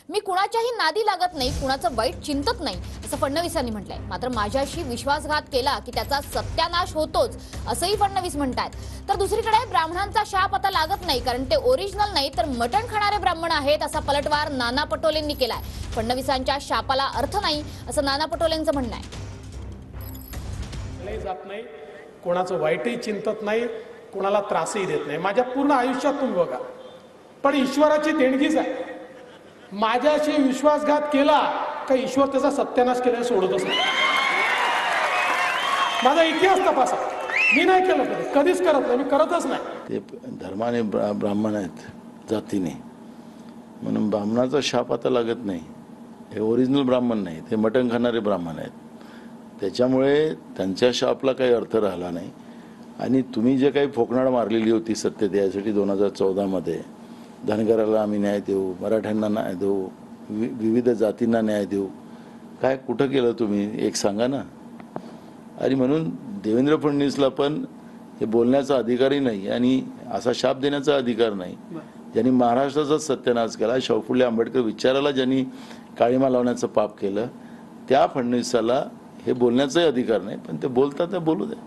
मी कुणाच्याही नादी लागत नाही, कुणाचं वाईट चिंतत नाही असं फडणवीसांनी म्हटलंय। मात्र माझ्याशी विश्वासघात केला की त्याचा सत्यानाश होतोच असंही फडणवीस म्हणतात। तर दुसरीकडे ब्राह्मणांचा शाप आता लागत नाही, कारण ते ओरिजिनल नाही तर मटण खाणारे ब्राह्मण आहेत असा पलटवार नाना पटोलेंनी केलाय। फडणवीसांच्या शापाला अर्थ नाही असं नाना पटोलेंचं म्हणणं आहे। जात नाही, कोणाचं वाईटही चिंतत नाही, कोणाला त्रासही देत नाही। माझ्या पूर्ण आयुष्यात तुम्ही बघा, पण ईश्वराची देणगीच आहे। माझ्याशी विश्वासघात केला का ईश्वर त्याचा सत्यानाश केल्याने सोडतच नाही। माझा इतिहास तपासा, मी नाही केलं, कधीच करत नाही, मी करतच नाही। ते धर्माने ब्राह्मण आहेत, जातीने, म्हणून ब्राह्मणाचा शाप आता लागत नाही। हे ओरिजिनल ब्राह्मण नाही, ते मटण खाणारे ब्राह्मण आहेत। त्याच्यामुळे त्यांच्या शापला काही अर्थ राहिला नाही। आणि तुम्ही जे काही फोकनाड मारलेली होती सत्य द्यायसाठी 2014 मध्ये, धनगराला आम्ही न्याय देऊ, मराठ्यांना न्याय देऊ, विविध जातींना न्याय देऊ, काय कुठं केलं तुम्ही एक सांगा ना। आणि म्हणून देवेंद्र फडणवीसला पण हे बोलण्याचा अधिकारही नाही आणि असा शाप देण्याचा अधिकार नाही। ज्यांनी महाराष्ट्राचा सत्यानाश केला, शाहू फुले आंबेडकर विचाराला ज्यांनी काळीमा लावण्याचं पाप केलं, त्या फडणवीसाला हे बोलण्याचाही अधिकार नाही। पण ते बोलतात, ते बोलू द्या।